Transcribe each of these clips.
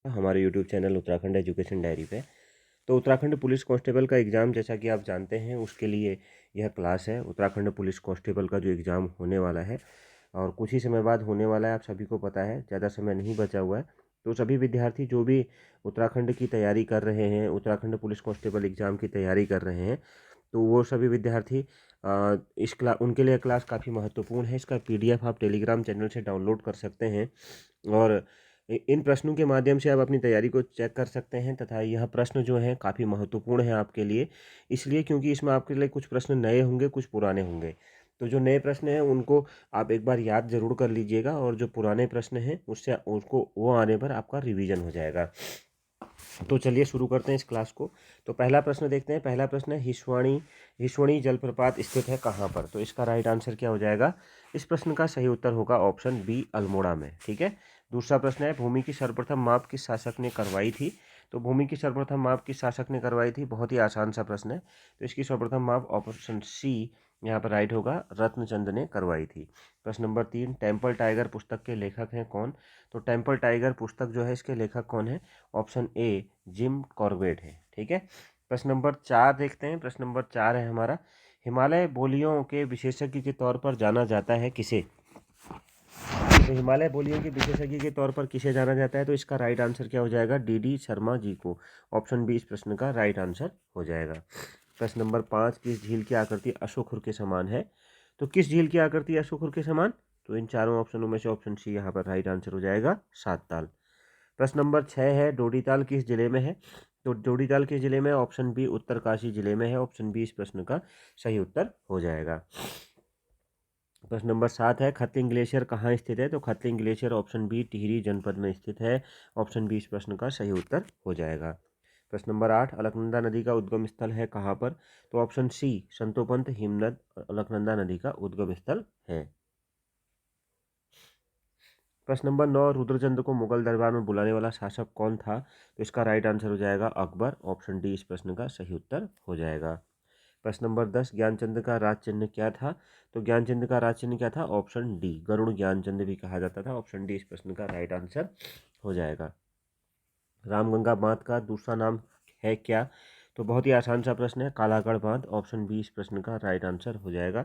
हमारे YouTube channel Uttarakhand education diary पे। तो उत्तराखंड पुलिस कांस्टेबल का एग्ज़ाम, जैसा कि आप जानते हैं, उसके लिए यह क्लास है। उत्तराखंड पुलिस कांस्टेबल का जो एग्ज़ाम होने वाला है और कुछ ही समय बाद होने वाला है, आप सभी को पता है, ज़्यादा समय नहीं बचा हुआ है। तो सभी विद्यार्थी जो भी उत्तराखंड की तैयारी कर रहे हैं, उत्तराखंड पुलिस कांस्टेबल एग्ज़ाम की तैयारी कर रहे हैं, तो वो सभी विद्यार्थी इस क्लास उनके लिए क्लास काफ़ी महत्वपूर्ण है। इसका पीडीएफ आप टेलीग्राम चैनल से डाउनलोड कर सकते हैं और इन प्रश्नों के माध्यम से आप अपनी तैयारी को चेक कर सकते हैं तथा यह प्रश्न जो हैं काफ़ी महत्वपूर्ण है आपके लिए, इसलिए क्योंकि इसमें आपके लिए कुछ प्रश्न नए होंगे, कुछ पुराने होंगे। तो जो नए प्रश्न हैं उनको आप एक बार याद ज़रूर कर लीजिएगा और जो पुराने प्रश्न हैं उससे उसको वो आने पर आपका रिवीजन हो जाएगा। तो चलिए शुरू करते हैं इस क्लास को। तो पहला प्रश्न देखते हैं। पहला प्रश्न है, हिस्वणी जलप्रपात स्थित है कहाँ पर? तो इसका राइट आंसर क्या हो जाएगा? इस प्रश्न का सही उत्तर होगा ऑप्शन बी, अल्मोड़ा में। ठीक है। दूसरा प्रश्न है, भूमि की सर्वप्रथम माप किस शासक ने करवाई थी? तो भूमि की सर्वप्रथम माप किस शासक ने करवाई थी? बहुत ही आसान सा प्रश्न है। तो इसकी सर्वप्रथम माप ऑप्शन सी यहाँ पर राइट होगा, रत्नचंद ने करवाई थी। प्रश्न नंबर 3, टेम्पल टाइगर पुस्तक के लेखक हैं कौन? तो टेम्पल टाइगर पुस्तक जो है इसके लेखक कौन है? ऑप्शन ए, जिम कॉर्बेट है। ठीक है। प्रश्न नंबर 4 देखते हैं। प्रश्न नंबर 4 है हमारा, हिमालय बोलियों के विशेषज्ञ के तौर पर जाना जाता है किसे? तो हिमालय बोलियों के विशेषज्ञ के तौर पर किसे जाना जाता है? तो इसका राइट आंसर क्या हो जाएगा? डी शर्मा जी को। ऑप्शन बी इस प्रश्न का राइट आंसर हो जाएगा। प्रश्न नंबर 5, किस झील की आकृति अशोकखुर के समान है? तो किस झील की आकृति अशोकखुर के समान? तो इन चारों ऑप्शनों में से ऑप्शन सी यहाँ पर राइट आंसर हो जाएगा, सात ताल। प्रश्न नंबर 6 है, डोडीताल किस जिले में है? तो डोडीताल किस जिले में? ऑप्शन बी उत्तरकाशी जिले में है। ऑप्शन बी इस प्रश्न का सही उत्तर हो जाएगा। प्रश्न नंबर 7 है, खतलिंग ग्लेशियर कहाँ स्थित है? तो Khatling glacier option B Tehri जनपद में स्थित है। ऑप्शन बी इस प्रश्न का सही उत्तर हो जाएगा। प्रश्न नंबर 8, अलकनंदा नदी का उद्गम स्थल है कहाँ पर? तो ऑप्शन सी, संतोपंत हिमनद अलकनंदा नदी का उद्गम स्थल है। प्रश्न नंबर 9, रुद्रचंद को मुगल दरबार में बुलाने वाला शासक कौन था? तो इसका राइट आंसर हो जाएगा अकबर। ऑप्शन डी इस प्रश्न का सही उत्तर हो जाएगा। प्रश्न नंबर 10, ज्ञानचंद का राज चिन्ह क्या था? तो ज्ञानचंद का राज चिन्ह क्या था? ऑप्शन डी, गरुड़ ज्ञानचंद भी कहा जाता था। ऑप्शन डी इस प्रश्न का राइट आंसर हो जाएगा। रामगंगा बांध का दूसरा नाम है क्या? तो बहुत ही आसान सा प्रश्न है, कालागढ़ बांध। ऑप्शन बी इस प्रश्न का राइट आंसर हो जाएगा।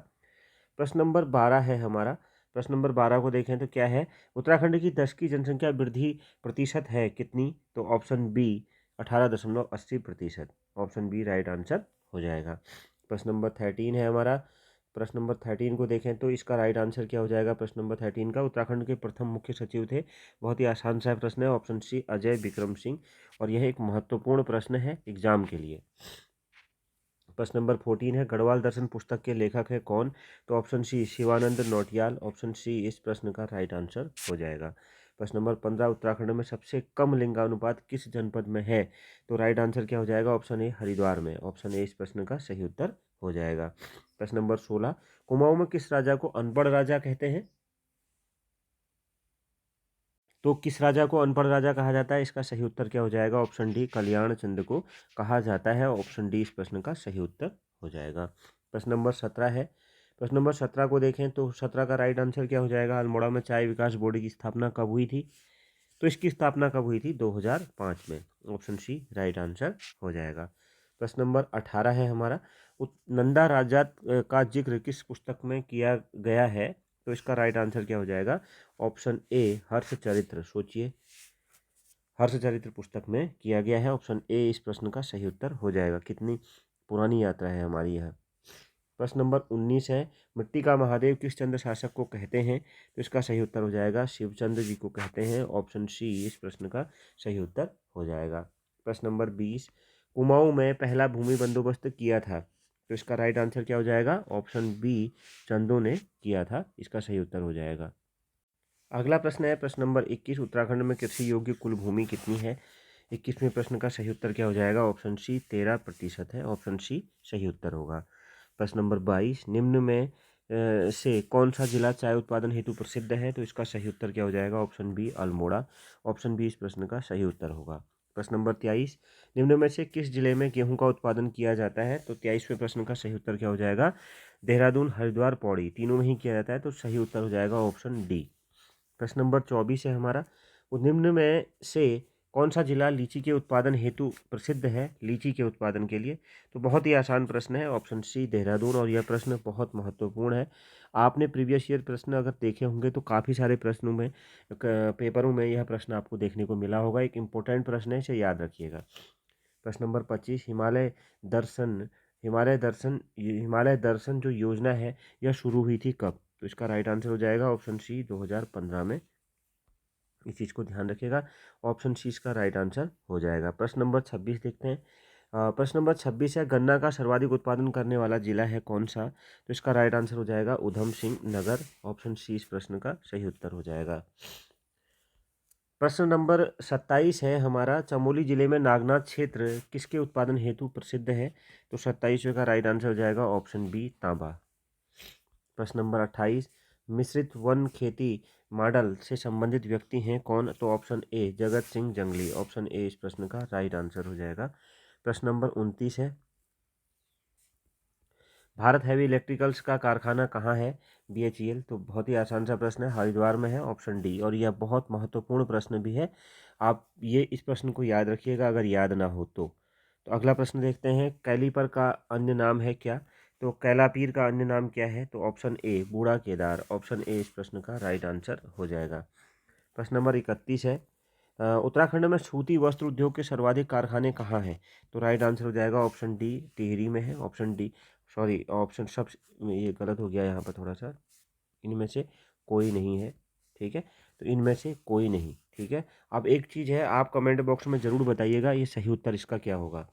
प्रश्न नंबर 12 है हमारा। प्रश्न नंबर 12 को देखें तो क्या है, उत्तराखंड की 10 की जनसंख्या वृद्धि प्रतिशत है कितनी? तो option B 18.80%। Option B right answer हो जाएगा। प्रश्न नंबर 13 है हमारा। प्रश्न नंबर 13 को देखें तो इसका राइट आंसर क्या हो जाएगा? प्रश्न नंबर 13 का, उत्तराखंड के प्रथम मुख्य सचिव थे? बहुत ही आसान सा प्रश्न है। Option C, Ajay Bikram Singh. और यह एक महत्वपूर्ण प्रश्न है एग्जाम के लिए। प्रश्न नंबर 14 है, गढ़वाल दर्शन पुस्तक के लेखक है कौन? तो option C, Shivanand Nautiyal. Option C इस प्रश्न का राइट आंसर हो जाएगा। प्रश्न नंबर 15, उत्तराखंड में सबसे कम लिंगानुपात किस जनपद में है? तो राइट आंसर क्या हो जाएगा? ऑप्शन ए, हरिद्वार में। ऑप्शन ए इस प्रश्न का सही उत्तर हो जाएगा। प्रश्न नंबर 16, कुमाऊं में किस राजा को अनपढ़ राजा कहते हैं? तो किस राजा को अनपढ़ राजा कहा जाता है? इसका सही उत्तर क्या हो जाएगा? ऑप्शन डी, कल्याण चंद को कहा जाता है। ऑप्शन डी इस प्रश्न का सही उत्तर हो जाएगा। प्रश्न नंबर 17 है। प्रश्न नंबर 17 को देखें तो 17 का राइट आंसर क्या हो जाएगा? अल्मोड़ा में चाय विकास बोर्ड की स्थापना कब हुई थी? तो इसकी स्थापना कब हुई थी? 2005 में। ऑप्शन सी राइट आंसर हो जाएगा। प्रश्न नंबर 18 है हमारा, नंदा राजा का जिक्र किस पुस्तक में किया गया है? तो इसका राइट आंसर क्या हो जाएगा? Option A, Harshacharita. सोचिए, हर्षचरित्र पुस्तक में किया गया है। ऑप्शन ए इस प्रश्न का सही उत्तर हो जाएगा। कितनी पुरानी यात्रा है हमारी यह। प्रश्न नंबर 19 है, मिट्टी का महादेव किस चंद्र शासक को कहते हैं? तो इसका सही उत्तर हो जाएगा, शिवचंद्र जी को कहते हैं। ऑप्शन सी इस प्रश्न का सही उत्तर हो जाएगा। प्रश्न नंबर 20, कुमाऊं में पहला भूमि बंदोबस्त किया था? तो इसका राइट आंसर क्या हो जाएगा? ऑप्शन बी, चंदों ने किया था। इसका सही उत्तर हो जाएगा। अगला प्रश्न है प्रश्न नंबर 21, उत्तराखंड में कृषि योग्य कुल भूमि कितनी है? 21वें प्रश्न का सही उत्तर क्या हो जाएगा? ऑप्शन सी 13% है। ऑप्शन सी सही उत्तर होगा। प्रश्न नंबर 22, निम्न में से कौन सा जिला चाय उत्पादन हेतु प्रसिद्ध है? तो इसका सही उत्तर क्या हो जाएगा? Option B, Almora. Option B इस प्रश्न का सही उत्तर होगा। प्रश्न नंबर 23, निम्न में से किस जिले में गेहूं का उत्पादन किया जाता है? तो 23वें प्रश्न का सही उत्तर क्या हो जाएगा? देहरादून, हरिद्वार, पौड़ी, तीनों में ही किया जाता है। तो सही उत्तर हो जाएगा ऑप्शन डी। प्रश्न नंबर 24 है हमारा, निम्न में से कौन सा जिला लीची के उत्पादन हेतु प्रसिद्ध है लीची के उत्पादन के लिए? तो बहुत ही आसान प्रश्न है, ऑप्शन सी देहरादून। और यह प्रश्न बहुत महत्वपूर्ण है। आपने प्रीवियस ईयर प्रश्न अगर देखे होंगे तो काफ़ी सारे प्रश्नों में पेपरों में यह प्रश्न आपको देखने को मिला होगा। एक इम्पोर्टेंट प्रश्न है, इसे याद रखिएगा। प्रश्न नंबर 25, दर्शन हिमालय दर्शन जो योजना है यह शुरू हुई थी कब? तो इसका राइट आंसर हो जाएगा ऑप्शन सी 2015 में। इस चीज़ को ध्यान रखिएगा, ऑप्शन सी इसका राइट आंसर हो जाएगा। प्रश्न नंबर 26 देखते हैं। प्रश्न नंबर 26 है, गन्ना का सर्वाधिक उत्पादन करने वाला जिला है कौन सा? तो इसका राइट आंसर हो जाएगा उधम सिंह नगर। ऑप्शन सी इस प्रश्न का सही उत्तर हो जाएगा। प्रश्न नंबर 27 है हमारा, चमोली जिले में नागनाथ क्षेत्र किसके उत्पादन हेतु प्रसिद्ध है? तो 27वें का राइट आंसर हो जाएगा ऑप्शन बी तांबा। प्रश्न नंबर 28, मिश्रित वन खेती मॉडल से संबंधित व्यक्ति हैं कौन? तो ऑप्शन ए जगत सिंह जंगली। ऑप्शन ए इस प्रश्न का राइट आंसर हो जाएगा। प्रश्न नंबर 29 है, भारत हैवी इलेक्ट्रिकल्स का कारखाना कहाँ है? BHEL। तो बहुत ही आसान सा प्रश्न है, हरिद्वार में है। Option D. और यह बहुत महत्वपूर्ण प्रश्न भी है, आप ये इस प्रश्न को याद रखिएगा अगर याद ना हो तो अगला प्रश्न देखते हैं, कैलीपर का अन्य नाम है क्या? तो कैलापीर का अन्य नाम क्या है? तो ऑप्शन ए बूढ़ा केदार। ऑप्शन ए इस प्रश्न का राइट आंसर हो जाएगा। प्रश्न नंबर 31 है, उत्तराखंड में सूती वस्त्र उद्योग के सर्वाधिक कारखाने कहाँ हैं? तो राइट आंसर हो जाएगा ऑप्शन डी टिहरी में है। ऑप्शन डी, सॉरी ऑप्शन सब ये गलत हो गया यहाँ पर थोड़ा सा, इनमें से कोई नहीं है। ठीक है, तो इनमें से कोई नहीं। ठीक है, अब एक चीज़ है, आप कमेंट बॉक्स में ज़रूर बताइएगा ये सही उत्तर इसका क्या होगा।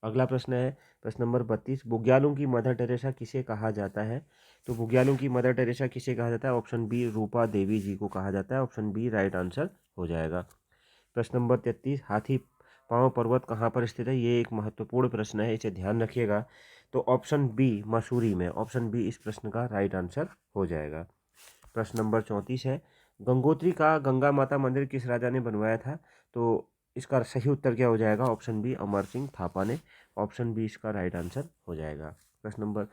अगला प्रश्न है प्रश्न नंबर 32, बुग्यालों की मदर टेरेसा किसे कहा जाता है? तो बुग्यालों की मदर टेरेसा किसे कहा जाता है? ऑप्शन बी रूपा देवी जी को कहा जाता है। ऑप्शन बी राइट आंसर हो जाएगा। प्रश्न नंबर 33, हाथी पांव पर्वत कहाँ पर स्थित है? ये एक महत्वपूर्ण प्रश्न है, इसे ध्यान रखिएगा। तो ऑप्शन बी मसूरी में। ऑप्शन बी इस प्रश्न का राइट आंसर हो जाएगा। प्रश्न नंबर 34 है, गंगोत्री का गंगा माता मंदिर किस राजा ने बनवाया था? तो इसका सही उत्तर क्या हो जाएगा? ऑप्शन बी अमर सिंह थापा ने। ऑप्शन बी इसका राइट आंसर हो जाएगा। प्रश्न नंबर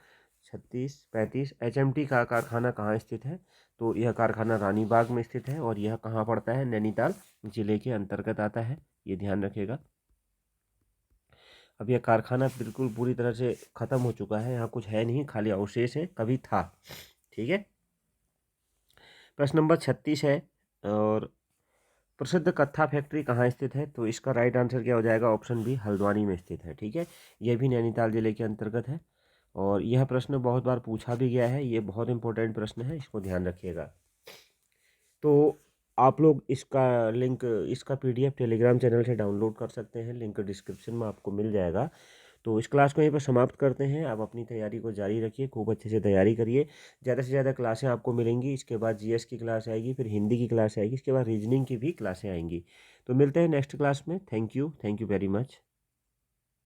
35 HMT का कारखाना कहाँ स्थित है? तो यह कारखाना रानीबाग में स्थित है और यह कहाँ पड़ता है? नैनीताल जिले के अंतर्गत आता है, ये ध्यान रखिएगा। अब यह कारखाना बिल्कुल पूरी तरह से ख़त्म हो चुका है, यहाँ कुछ है नहीं, खाली अवशेष है, कभी था। ठीक है, प्रश्न नंबर 36 है, और प्रसिद्ध कत्था फैक्ट्री कहाँ स्थित है? तो इसका राइट आंसर क्या हो जाएगा? ऑप्शन बी हल्द्वानी में स्थित है। ठीक है, यह भी नैनीताल जिले के अंतर्गत है और यह प्रश्न बहुत बार पूछा भी गया है, ये बहुत इंपॉर्टेंट प्रश्न है, इसको ध्यान रखिएगा। तो आप लोग इसका लिंक, इसका PDF टेलीग्राम चैनल से डाउनलोड कर सकते हैं, लिंक डिस्क्रिप्शन में आपको मिल जाएगा। तो इस क्लास को यहीं पर समाप्त करते हैं। आप अपनी तैयारी को जारी रखिए, खूब अच्छे से तैयारी करिए, ज़्यादा से ज़्यादा क्लासें आपको मिलेंगी। इसके बाद GS की क्लास आएगी, फिर हिंदी की क्लास आएगी, इसके बाद रीजनिंग की भी क्लासें आएंगी। तो मिलते हैं नेक्स्ट क्लास में। Thank you very much.